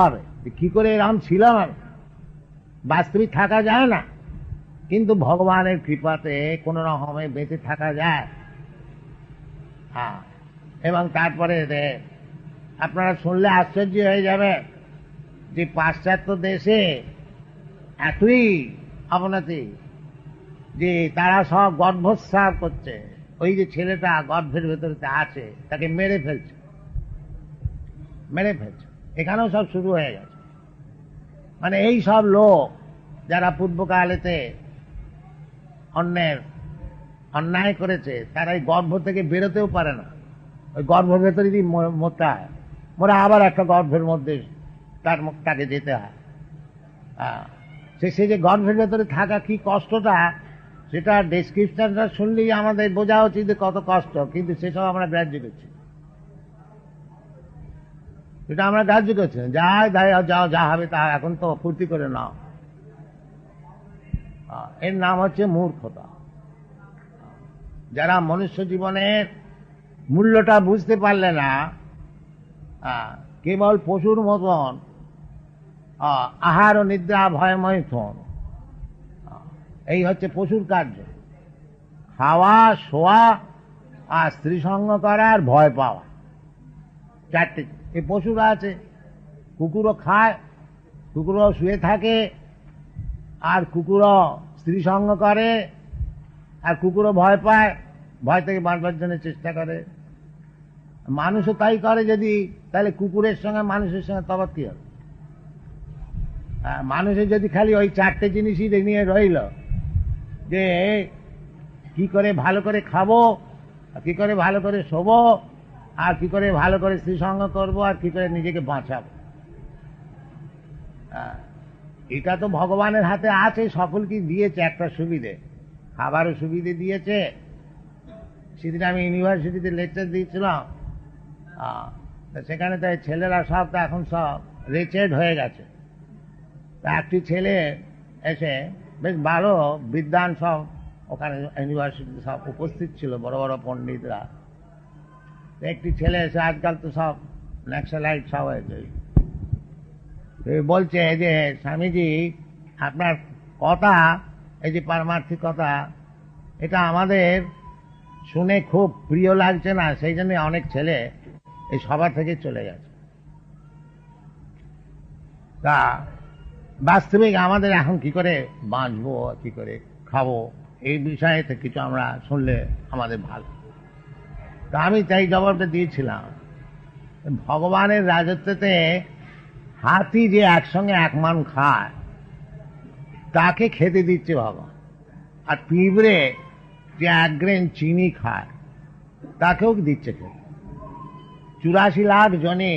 হবে কি করে এরকম ছিলাম আমি, বাস্তবিক থাকা যায় না, কিন্তু ভগবানের কৃপাতে কোন রকমে বেঁচে থাকা যায়। হ্যাঁ, এবং তারপরে আপনারা শুনলে আশ্চর্য হয়ে যাবে যে পাশ্চাত্য দেশে এতই অবনতি যে তারা সব গর্ভস্রাব করছে। ওই যে ছেলেটা গর্ভের ভেতরে আছে তাকে মেরে ফেলছে। এখানেও সব শুরু হয়ে গেছে। মানে এই সব লোক যারা পূর্বকালেতে অন্যের অন্যায় করেছে, তারা এই গর্ভ থেকে বেরোতেও পারে না। ওই গর্ভের ভেতরে যদি মরতে হয়, মরে আবার একটা গর্ভের মধ্যে তাকে যেতে হয়। সে যে গর্ভের ভেতরে থাকা কি কষ্টটা, সেটা ডেসক্রিপশনটা শুনলেই আমাদের বোঝা উচিত যে কত কষ্ট, কিন্তু সেসব আমরা গ্রাহ্য করছি। সেটা আমরা গ্রাহ্য করছি না, যাও যা হবে তা এখন তো ফুর্তি করে নাও। এর নাম হচ্ছে মূর্খতা। যারা মনুষ্য জীবনের মূল্যটা বুঝতে পারলে না, কেবল পশুর মতন আহার ও নিদ্রা ভয়ময় থন, এই হচ্ছে পশুর কার্য। খাওয়া, শোয়া আর স্ত্রী সঙ্গ করা আর ভয় পাওয়া, চারটে। এই পশুরা আছে, কুকুরও খায়, কুকুরও শুয়ে থাকে, আর কুকুরও স্ত্রী সঙ্গ করে, আর কুকুরও ভয় পায়, ভয় থেকে বাঁচবার জন্য চেষ্টা করে। মানুষও তাই করে। যদি তাহলে কুকুরের সঙ্গে মানুষের সঙ্গে তফাৎ কি হবে? মানুষের যদি খালি ওই চারটে জিনিসই নিয়ে রইল, যে কি করে ভালো করে খাবো, কি করে ভালো করে শোবো, আর কি করে ভালো করে স্ত্রী সঙ্গ করবো, আর কি করে নিজেকে বাঁচাবো, এটা তো ভগবানের হাতে আছে। সকলকে দিয়েছে একটা সুবিধে, খাবারও সুবিধে দিয়েছে। সেদিন আমি ইউনিভার্সিটিতে লেকচার দিয়েছিলাম, সেখানে তাই ছেলেরা সব তো এখন সব রিচেড হয়ে গেছে। একটি ছেলে এসে, বেশ ভালো বিদ্বান সব ওখানে ইউনিভার্সিটিতে সব উপস্থিত ছিল, বড় বড় পণ্ডিতরা। একটি ছেলে এসে, আজকাল তো সব ন্যাক্সালাইট সব হয়েছে, বলছে যে স্বামীজি আপনার কথা, এই যে পারমার্থিক কথা, এটা আমাদের শুনে খুব প্রিয় লাগছে না, সেই জন্য অনেক ছেলে এই সভা থেকে চলে গেছে। তা বাস্তবিক আমাদের এখন কি করে বাঁচবো, কি করে খাবো, এই বিষয়ে কিছু আমরা শুনলে আমাদের ভালো। তা আমি তাই জবাবটা দিয়েছিলাম, ভগবানের রাজত্বতে হাতি যে একসঙ্গে এক মান খায়, তাকে খেতে দিচ্ছে ভগবান। আর পিঁপড়ে যে 1 গ্রেন চিনি খায়, তাকেও দিচ্ছে খেতে। 84 লাখ জনে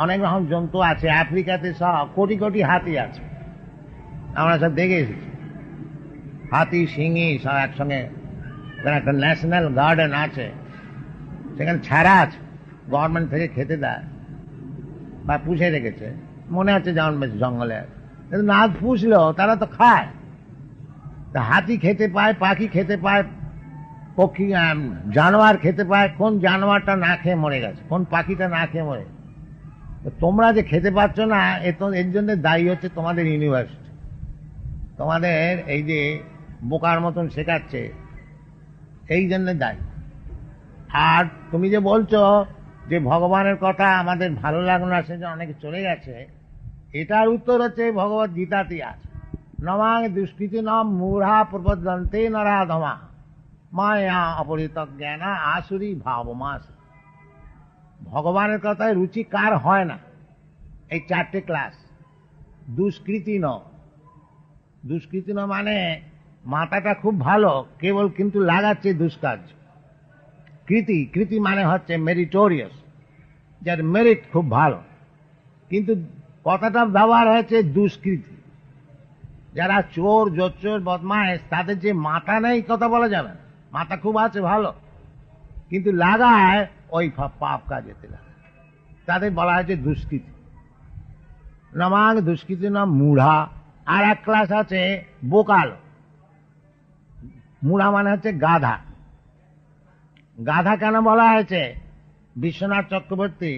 অনেক রকম জন্তু আছে। আফ্রিকাতে সব কোটি কোটি হাতি আছে, আমরা সব দেখে এসেছি। হাতি, সিংহী সব একসঙ্গে। একটা ন্যাশনাল গার্ডেন আছে, সেখানে ছাড়া আছে, গভর্নমেন্ট থেকে খেতে দেয় বা পুষে রেখেছে, মনে হচ্ছে যেমন বেশ জঙ্গলে। কিন্তু না পুষলেও তারা তো খায়। তা হাতি খেতে পায়, পাখি খেতে পায়, পক্ষী জানোয়ার খেতে পায়। কোন জানোয়ারটা না খেয়ে মরে গেছে, কোন পাখিটা না খেয়ে মরে? তোমরা যে খেতে পাচ্ছ না, এর জন্য দায়ী হচ্ছে তোমাদের ইউনিভার্সিটি। তোমাদের এই যে বোকার মতন শেখাচ্ছে, এই জন্য দায়ী। আর তুমি যে বলছো যে ভগবানের কথা আমাদের ভালো লাগলো না, সেজন্য অনেকে চলে গেছে, এটার উত্তর হচ্ছে ভগবত গীতাতেই আছে। নমাং দুষ্কৃতি নম মূঢ়া প্রবদন্তে নরাধমা মায়া অপরিত জ্ঞানা আসুরি ভাবমাস। ভগবানের কথায় রুচি কার হয় না? এই 4টে ক্লাস। দুষ্কৃতি ন, দুষ্কৃতি ন মানে মাথাটা খুব ভালো, কেবল কিন্তু লাগাচ্ছে দুষ্কার্য। কৃতি, কৃতি মানে হচ্ছে মেরিটোরিয়াস, যার মেরিট খুব ভালো, কিন্তু কথাটা ব্যবহার হয়েছে দুষ্কৃতি। যারা চোর, জোচ্চোর, বদমাইশ, তাদের যে মাথা নেই কথা বলা যাবে না। মাথা খুব আছে ভালো, কিন্তু লাগায় ওই পাপ কাজেতে লাগে, তাদের বলা হয়েছে দুষ্কৃতি। নমাং দুষ্কৃতি নাম মূঢ়া। আর এক ক্লাস আছে বোকাল। মূঢ়া মানে হচ্ছে গাধা। গাধা কেন বলা হয়েছে? বিশ্বনাথ চক্রবর্তী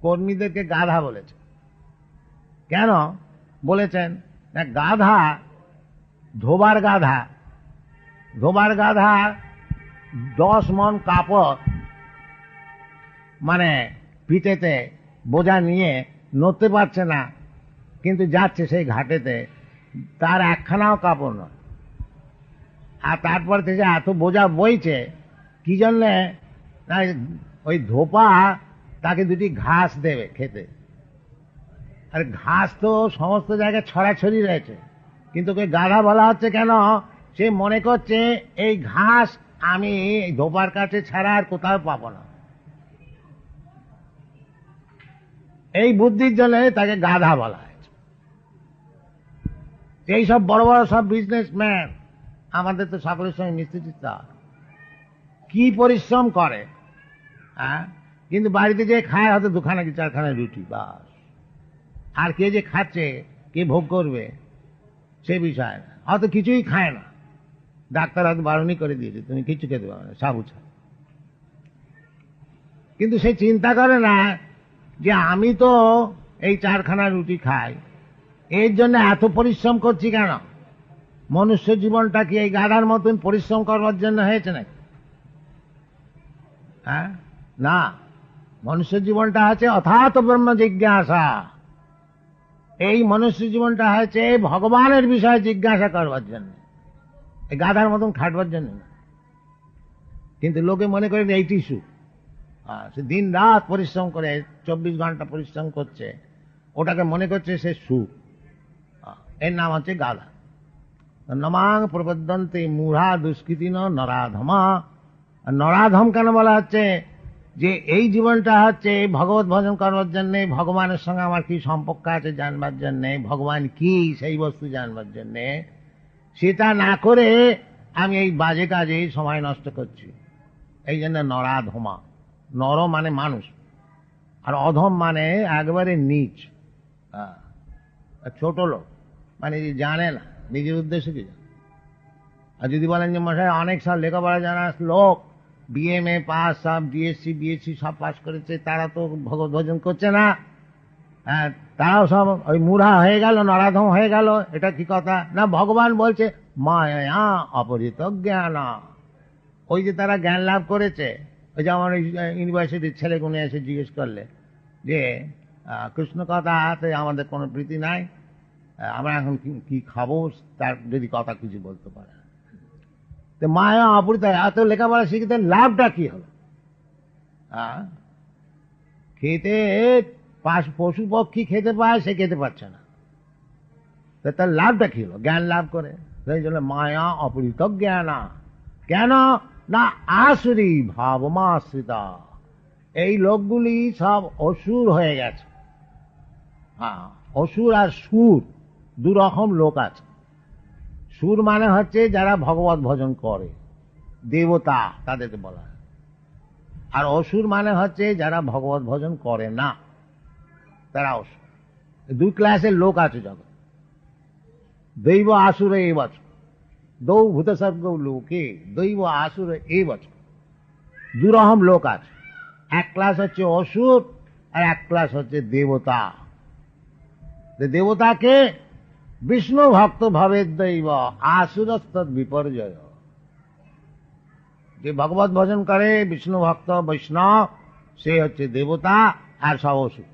কর্মীদেরকে গাধা বলেছে। কেন বলেছেন না, গাধা ধোবার গাধা, ধোবার গাধা 10 মণ কাপড় মানে পিঠেতে বোঝা নিয়ে নড়তে পারছে না, কিন্তু যাচ্ছে সেই ঘাটেতে, তার একখানাও কাপড় নয়। আর তারপর থেকে এত বোঝা বইছে কি জন্যে না, ওই ধোপা তাকে দুটি ঘাস দেবে খেতে। আর ঘাস তো সমস্ত জায়গায় ছড়াছড়ি রয়েছে, কিন্তু ওকে গাধা বলা হচ্ছে কেন? সে মনে করছে এই ঘাস আমি এই ধোপার কাছে ছাড়া আর কোথাও পাবো না। এই বুদ্ধির জন্য তাকে গাধা বলা হয়েছে। এই সব বড় বড় সব বিজনেসম্যান আমাদের তো সকলের সঙ্গে মিশতে দিতে হয়, কি পরিশ্রম করে, হ্যাঁ, কিন্তু বাড়িতে যে খায় হয়তো 2খানা কি 4খানা রুটি, বাস। আর কে যে খাচ্ছে, কে ভোগ করবে সে বিষয় না, হয়তো কিছুই খায় না, ডাক্তার হয়তো বারণই করে দিয়েছে তুমি কিছু খেতে পারবে না, সাবু ছাড়া। কিন্তু সে চিন্তা করে না যে আমি তো এই 4খানা রুটি খাই, এর জন্য এত পরিশ্রম করছি কেন? মনুষ্য জীবনটা কি এই গাধার মতন পরিশ্রম করবার জন্য হয়েছে নাকি? হ্যাঁ, না, মনুষ্য জীবনটা আছে অথাত ব্রহ্ম জিজ্ঞাসা। এই মনুষ্য জীবনটা হয়েছে ভগবানের বিষয়ে জিজ্ঞাসা করবার জন্য, এই গাধার মতন খাটবার জন্য না। কিন্তু লোকে মনে করেন এইটি সুখ। সে দিন রাত পরিশ্রম করে 24 ঘন্টা পরিশ্রম করছে, ওটাকে মনে করছে সে সুখ। এর নাম হচ্ছে গাধা। নমাং প্রবদন্তে মূঢ়া দুষ্কৃতিন নরাধমা। নরাধম কেন বলা হচ্ছে? যে এই জীবনটা হচ্ছে ভগবত ভজন করবার জন্যে, ভগবানের সঙ্গে আমার কি সম্পর্ক আছে জানবার জন্যে, ভগবান কি সেই বস্তু জানবার জন্যে, সেটা না করে আমি এই বাজে কাজে সময় নষ্ট করছি। এই জন্য নরাধমা। নর মানে মানুষ, আর অধম মানে একবারে নিচ, ছোট লোক, মানে জানে না নিজের উদ্দেশ্য কি। আর যদি বলেন যে মশাই অনেক সাল লেখাপড়া জানা লোক, বিএমএ পাস, সব ডিএসসি বিএসসি সব পাস করেছে, তারা তো ভগবত ভজন করছে না, হ্যাঁ, তারাও সব ওই মূঢ়া হয়ে গেল, নরাধম হয়ে গেল। এটা কি কথা? না, ভগবান বলছে মায়া অপরিত জ্ঞান। ওই যে তারা জ্ঞান লাভ করেছে, ওই যে আমার ইউনিভার্সিটির ছেলেগুলো এসে জিজ্ঞেস করলে যে কৃষ্ণ কথাতে আমাদের কোনো প্রীতি নাই, আমরা এখন কি খাবো, তার যদি কথা কিছু বলতে পারে। তো মায়া অপরিত, এত লেখাপড়া শিখতে লাভটা কি হলো? খেতে পশু পক্ষী খেতে পায়, সে খেতে পারছে না, তার লাভটা কি হলো? জ্ঞান লাভ করে। সেই জন্য মায়া অপরিত জ্ঞানা। কেন না? আসুরি ভাবমাশ্রিতা। এই লোকগুলি সব অসুর হয়ে গেছে। হ্যাঁ, অসুর আর সুর দুরকম লোক আছে। সুর মানে হচ্ছে যারা ভগবত ভজন করে, দেবতা, তাদেরকে বলা হয়। আর অসুর মানে হচ্ছে যারা ভগবত ভজন করে না, তারা অসুর। 2 ক্লাসের লোক আছে জগৎ। দৈব আসুর এই বছর, দৌ ভূত সর্গ লোকে দৈব আসুর এই বছর, দুরকম লোক আছে। এক ক্লাস হচ্ছে অসুর, আর এক ক্লাস হচ্ছে দেবতা। দেবতাকে বিষ্ণু ভক্ত ভাবে দৈব, আসুরস্তদ বিপর্যয়। যে ভগবত ভজন করে, বিষ্ণু ভক্ত বৈষ্ণব, সে হচ্ছে দেবতা, আর সব অসুর।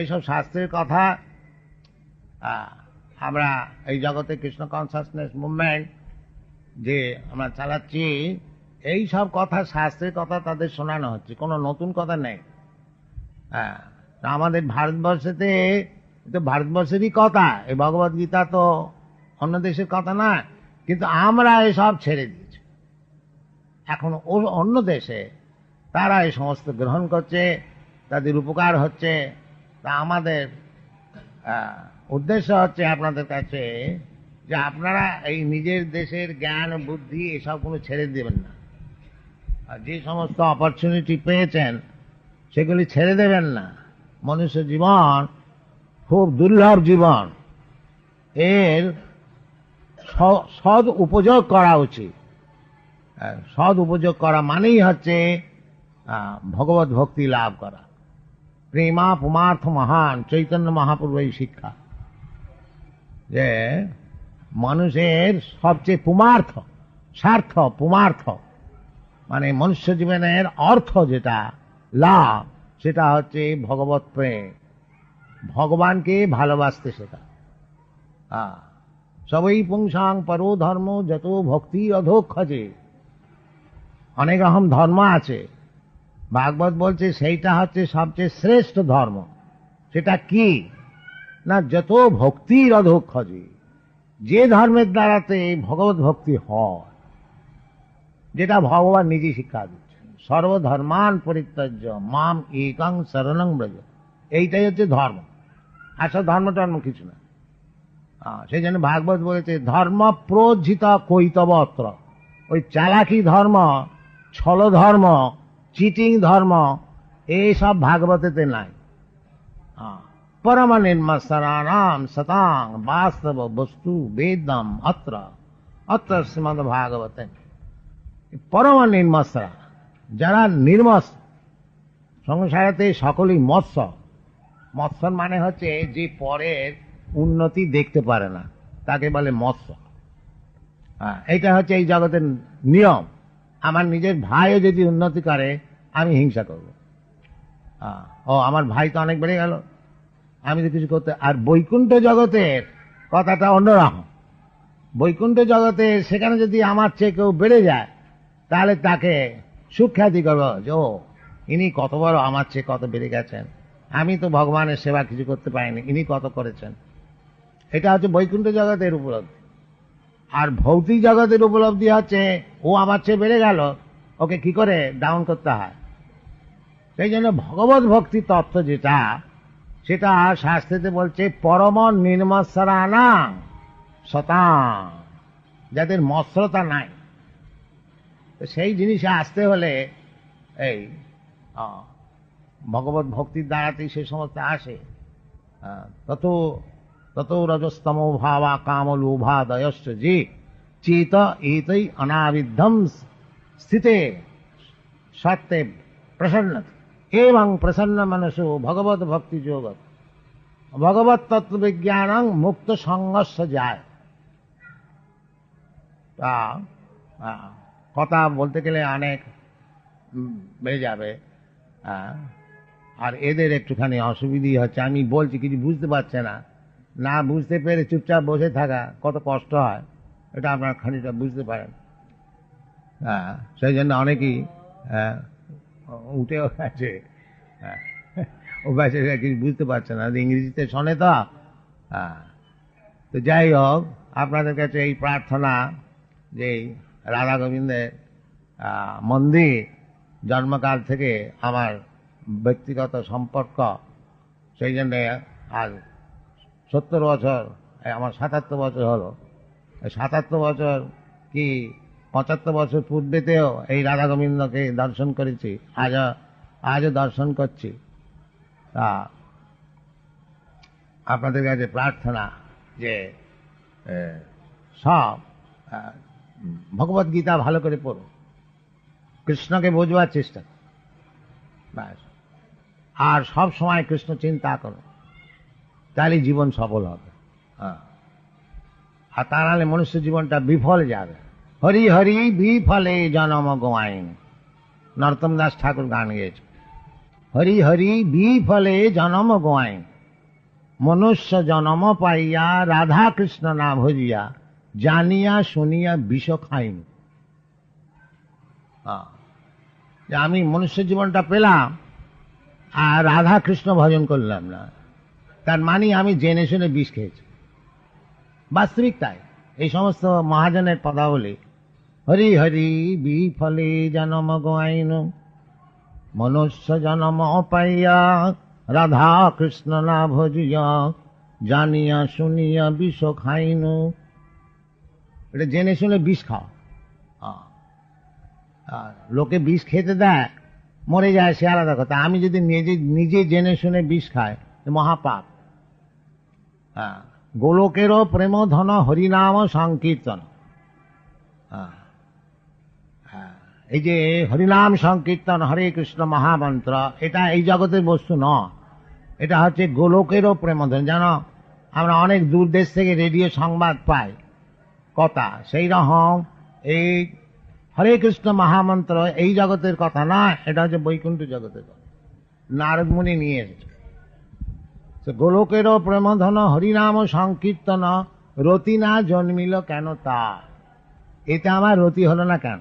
এইসব শাস্ত্রের কথা আমরা এই জগতে কৃষ্ণ কনসাসনেস মুভমেন্ট যে আমরা চালাচ্ছি, এই সব কথা শাস্ত্রের কথা তাদের শোনানো হচ্ছে, কোনো নতুন কথা নেই। হ্যাঁ, আমাদের ভারতবর্ষেতে তো ভারতবর্ষেরই কথা, এই ভগবত গীতা তো অন্য দেশের কথা না, কিন্তু আমরা এসব ছেড়ে দিয়েছি। এখন অন্য দেশে তারা এই সমস্ত গ্রহণ করছে, তাদের উপকার হচ্ছে। তা আমাদের উদ্দেশ্য হচ্ছে আপনাদের কাছে যে আপনারা এই নিজের দেশের জ্ঞান বুদ্ধি এসব কোনো ছেড়ে দেবেন না, আর যে সমস্ত অপরচুনিটি পেয়েছেন সেগুলি ছেড়ে দেবেন না। মনুষ্য জীবন খুব দুর্লভ জীবন, এর সদ উপযোগ করা উচিত। সদ উপযোগ করা মানেই হচ্ছে ভগবত ভক্তি লাভ করা। প্রেমা পুমার্থ মহান, চৈতন্য মহাপ্রভু এই শিক্ষা যে মানুষের সবচেয়ে পুমার্থ, স্বার্থ পুমার্থ মানে মনুষ্য জীবনের অর্থ যেটা লাভ, সেটা হচ্ছে ভগবত প্রেম, ভগবানকে ভালোবাসতে শেখা। সবই পুংসাং পরো ধর্ম যত ভক্তি অধোক্ষজে। অনেক রকম ধর্ম আছে, ভাগবত বলছে সেইটা হচ্ছে সবচেয়ে শ্রেষ্ঠ ধর্ম। সেটা কি না, যত ভক্তির অধোক্ষজে, যে ধর্মের দ্বারাতে ভগবত ভক্তি হয়, যেটা ভগবান নিজে শিক্ষা দিচ্ছেন। সর্বধর্মান পরিত্যাজ্য মাম একং শরণং ব্রজ, এইটাই হচ্ছে ধর্ম। আসল ধর্ম টর্ম কিছু না। সেই জন্য ভাগবত বলেছে ধর্ম প্রজ্জিত কৈতবত্র। ওই চালাকি ধর্ম, ছল ধর্ম, চিটিং ধর্ম, এইসব ভাগবতেতে নাই। পরম নির্মৎসরাণাম সতাং বাস্তব বস্তু বেদম অত্র অত্র শ্রীমদ ভাগবতে। পরম নির্মৎসরা, যারা নির্মৎস, সংসারেতে সকলেই মৎস্য। মৎস্য মানে হচ্ছে যে পরের উন্নতি দেখতে পারে না, তাকে বলে মৎস্য। এইটা হচ্ছে এই জগতের নিয়ম। আমার নিজের ভাইও যদি উন্নতি করে আমি হিংসা করব। ও আমার ভাই তো অনেক বেড়ে গেল, আমি তো কিছু করতে। আর বৈকুণ্ঠ জগতের কথাটা অন্যরকম। বৈকুণ্ঠ জগতে সেখানে যদি আমার চেয়ে কেউ বেড়ে যায়, তাহলে তাকে সুখ্যাতি করবো যে ও ইনি কত বড়, আমার চেয়ে কত বেড়ে গেছেন, আমি তো ভগবানের সেবা কিছু করতে পারিনি, ইনি কত করেছেন। এটা হচ্ছে বৈকুণ্ঠ জগতের উপলব্ধি। আর ভৌতিক জগতের উপলব্ধি হচ্ছে ও আমার চেয়ে বেড়ে গেল, ওকে কি করে ডাউন করতে হয়। সেই জন্য ভগবত ভক্তি তত্ত্ব যেটা, সেটা শাস্ত্রেতে বলছে পরম নির্মৎসরাণাং সতাং, যাদের মৎসরতা নাই। সেই জিনিসে আসতে হলে এই ভগবত ভক্তির দ্বারাতেই সে সমস্ত আসে। তত তত রজস্তম ভাবা কাম লোভাদয়শ্চ যে চেত এতই অনাবিদ্ধম স্থিতে সত্যে প্রসন্ন এবং প্রসন্ন মনসো ভগবত ভক্তি যোগত ভগবত তত্ত্ববিজ্ঞানং মুক্ত সংঘর্ষ যায়। কথা বলতে গেলে অনেক বেড়ে যাবে। আর এদের একটুখানি অসুবিধা হচ্ছে, আমি বলছি কিছু বুঝতে পারছে না, না বুঝতে পেরে চুপচাপ বসে থাকা কত কষ্ট হয়, এটা আপনারা খানিকটা বুঝতে পারেন। সেই জন্য অনেকেই উঠেও গেছে, অভ্যাসে কিছু বুঝতে পারছে না, ইংরেজিতে শোনে তো। তো যাই হোক, আপনাদের কাছে এই প্রার্থনা যে রাধা গোবিন্দের মন্দির জন্মকাল থেকে আমার ব্যক্তিগত সম্পর্ক, সেই জন্যে আজ 70 বছর, আমার 77 বছর হলো। 77 বছর কি 75 বছর পূর্বেতেও এই রাধা গোবিন্দকে দর্শন করেছি, আজও দর্শন করছি। তা আপনাদের কাছে প্রার্থনা যে সব ভগবত গীতা ভালো করে পড়ো, কৃষ্ণকে বোঝবার চেষ্টা করো, ব্যাস। আর সব সময় কৃষ্ণ চিন্তা করো, তাহলে জীবন সফল হবে। আর তা নাহলে মনুষ্য জীবনটা বিফলে যাবে। হরি হরি বিফলে জনম গোয়াইন, নরোত্তম দাস ঠাকুর গান গেয়েছে। হরি হরি বিফলে জনম গোয়াইন, মনুষ্য জনম পাইয়া রাধা কৃষ্ণ না ভজিয়া, জানিয়া শুনিয়া বিষ খাইন। আমি মনুষ্য জীবনটা পেলাম আর রাধা কৃষ্ণ ভজন করলাম না, তার মানে আমি জেনে শুনে বিষ খেয়েছি। বাস্তবিক তাই। এই সমস্ত মহাজনের পদাবলী, হরি হরি বিফলে জনম গোয়াইন, মনুষ্য জনম পাইয়া রাধা কৃষ্ণ না ভজিয়া, জানিয়া শুনিয়া বিষ খাইন। এটা জেনে শুনে বিষ খাও। লোকে বিষ খেতে দেয়, মরে যায়, সে আলাদা কথা। আমি যদি নিজে জেনে শুনে বিষ খাই, মহাপাপ। গোলকেরও প্রেম ধন হরিনাম সংকীর্তন। এই যে হরিনাম সংকীর্তন, হরে কৃষ্ণ মহামন্ত্র, এটা এই জগতের বস্তু নয়, এটা হচ্ছে গোলকেরও প্রেমধন। যেন আমরা অনেক দূর দেশ থেকে রেডিও সংবাদ পাই কথা, সেই রকম এই হরে কৃষ্ণ মহামন্ত্র এই জগতের কথা নয়, এটা হচ্ছে বৈকুণ্ঠ জগতের কথা, নারদ মুনি নিয়ে এসেছে। গোলকেরও প্রেমধন হরিনাম সংকীর্তন, রতি না জন্মিল কেন তার? এতে আমার রতি হলো না কেন?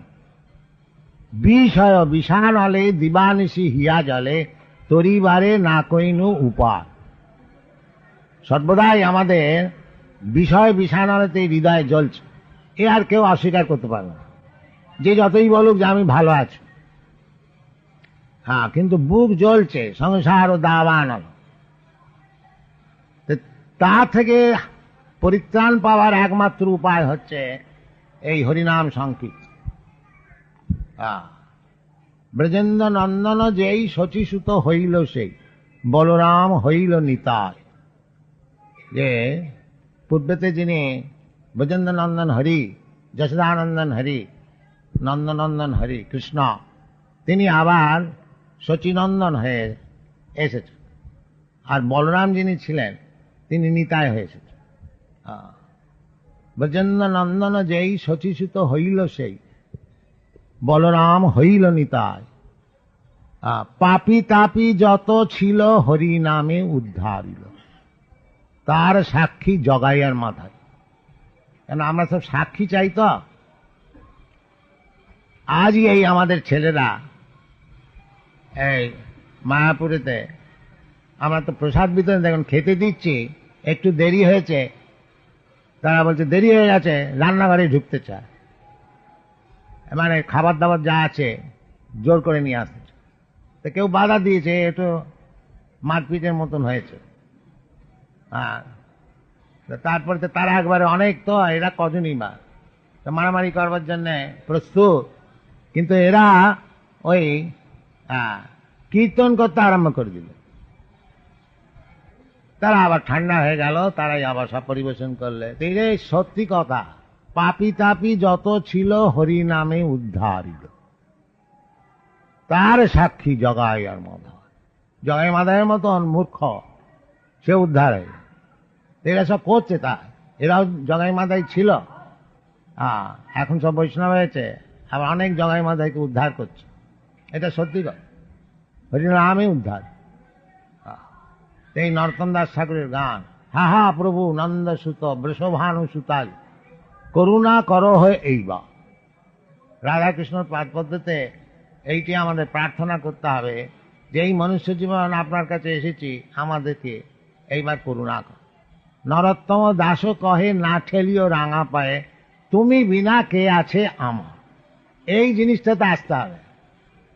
বিষয় বিষাণ হলে দিবানিশি হিয়া জলে, তরিবারে না কইনু উপায়। সর্বদাই আমাদের বিষয় বিষাণতে হৃদয়ে জ্বলছে, এ আর কেউ অস্বীকার করতে পারবে না। যে যতই বলুক যে আমি ভালো আছি, হ্যাঁ, কিন্তু বুক জ্বলছে সংসার ও দাবান। তা থেকে পরিত্রাণ পাওয়ার একমাত্র উপায় হচ্ছে এই হরিনাম সংকীর্তন। ব্রজেন্দ্র নন্দন যেই শচীসুত হইল সেই, বলরাম হইল নিতাই। যে পূর্বেতে যিনি ব্রজেন্দ্র নন্দন হরি, যশোদানন্দন হরি, নন্দনন্দন হরি কৃষ্ণ, তিনি আবার শচীনন্দন হয়ে এসেছেন। আর বলরাম যিনি ছিলেন তিনি নিতাই হয়ে এসেছেন। ব্রজেন্দ্র নন্দন যেই শচীসুত হইল সেই, বলরাম হইল নিতাই। পাপি তাপি যত ছিল হরি নামে উদ্ধারিল, তার সাক্ষী জগাইয়ার মাথায়। কেন আমরা সব সাক্ষী চাই তো। আজই এই আমাদের ছেলেরা এই মায়াপুরেতে আমরা তো প্রসাদ বিতরণ দেখুন খেতে দিচ্ছি, একটু দেরি হয়েছে, তারা বলছে দেরি হয়ে গেছে, রান্নাঘরে ঢুকতে চায়, মানে খাবার দাবার যা আছে জোর করে নিয়ে আসতে। তো কেউ বাধা দিয়েছে, একটু মারপিটের মতন হয়েছে। হ্যাঁ, তারপরে তো তারা একবারে অনেক, তো এরা কজনই বা মারামারি করবার জন্য প্রস্তুত, কিন্তু এরা ওই কীর্তন করতে আরম্ভ করে দিল। তারা আবার ঠান্ডা হয়ে গেল, তারাই আবার সব পরিবেশন করলে। এই সত্যি কথা, পাপি তাপি যত ছিল হরি নামে উদ্ধারিল, তার সাক্ষী জগাই আর মাধব। জগাই মাধবের মতন মূর্খ সে উদ্ধার হয়ে, এরা সব করছে তা। এরাও জগাই মাধাই ছিল, এখন সব বৈষ্ণব হয়েছে, আবার অনেক জগাই মাধাইকে উদ্ধার করছে। এটা সত্যি কথা, হরিনামে উদ্ধার। এই নরোত্তম দাস ঠাকুরের গান, হা হা প্রভু নন্দ সুত বৃষভানু সুতাল, করুণা করো হয়ে এইবা। রাধাকৃষ্ণর পাদ পদ্ধতিতে এইটি আমাদের প্রার্থনা করতে হবে যে এই মনুষ্য জীবন আপনার কাছে এসেছি, আমাদেরকে এইবার করুণা কর। নরোত্তম দাসও কহে না ঠেলিও রাঙা পায়ে, তুমি বিনা কে আছে আমার। এই জিনিসটাতে আসতে হবে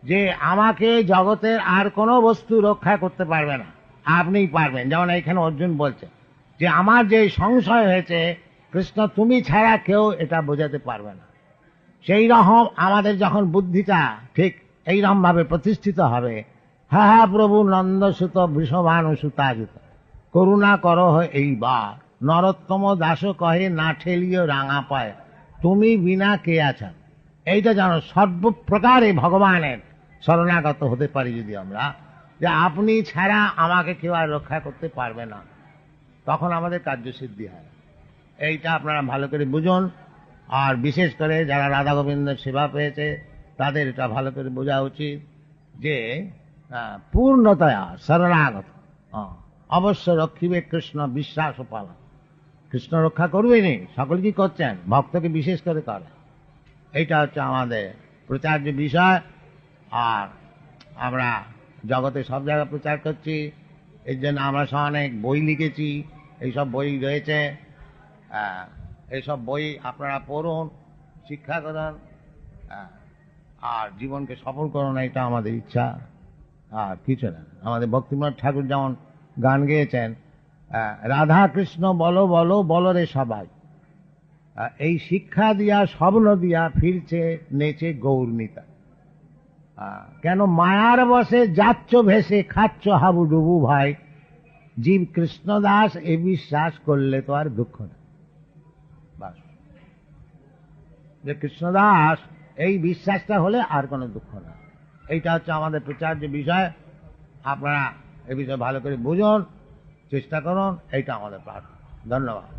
যে আমাকে জগতের আর কোনো বস্তু রক্ষা করতে পারবে না, আপনিই পারবেন। যেমন এইখানে অর্জুন বলছে যে আমার যে সংশয় হয়েছে কৃষ্ণ তুমি ছাড়া কেউ এটা বোঝাতে পারবে না। সেই রকম আমাদের যখন বুদ্ধিটা ঠিক এইরকম ভাবে প্রতিষ্ঠিত হবে, হা হা প্রভু নন্দসুত বৃষভানু সুতাযুত, করুণা করো এইবার। নরোত্তম দাস কহে না ঠেলিও রাঙা পায়, তুমি বিনা কে আছো। এইটা যেন সর্বপ্রকারে ভগবানের শরণাগত হতে পারি যদি আমরা, যে আপনি ছাড়া আমাকে কেউ আর রক্ষা করতে পারবে না, তখন আমাদের কার্যসিদ্ধি হয়। এইটা আপনারা ভালো করে বুঝুন। আর বিশেষ করে যারা রাধা গোবিন্দের সেবা পেয়েছে তাদের এটা ভালো করে বোঝা উচিত যে পূর্ণতয়া শরণাগত অবশ্য রক্ষিবে কৃষ্ণ বিশ্বাস ও পালা। কৃষ্ণ রক্ষা করবেনি, সকল কি করছেন, ভক্তকে বিশেষ করে করে। এইটা হচ্ছে আমাদের প্রচার্য বিষয়। আর আমরা জগতে সব জায়গায় প্রচার করছি, এর জন্য আমরা সব অনেক বই লিখেছি, এইসব বই রয়েছে। এইসব বই আপনারা পড়ুন, শিক্ষা করুন, আর জীবনকে সফল করুন, এটা আমাদের ইচ্ছা। আর কিছু না। আমাদের ভক্তিমনাথ ঠাকুর যেমন গান গেয়েছেন, রাধা কৃষ্ণ বলো বলো বলো রে সবাই, এই শিক্ষা দিয়া স্বপ্ন দিয়া ফিরছে নেচে গৌরনীতা। কেন মায়ার বসে যাচ্ছ ভেসে খাচ্ছ হাবুডুবু ভাই, জীব কৃষ্ণদাস এ বিশ্বাস করলে তো আর দুঃখ না। বাস, যে কৃষ্ণদাস এই বিশ্বাসটা হলে আর কোনো দুঃখ না। এইটা হচ্ছে আমাদের প্রচার্য বিষয়। আপনারা এ বিষয়ে ভালো করে বুঝুন, চেষ্টা করুন, এইটা আমাদের প্রার্থনা। ধন্যবাদ।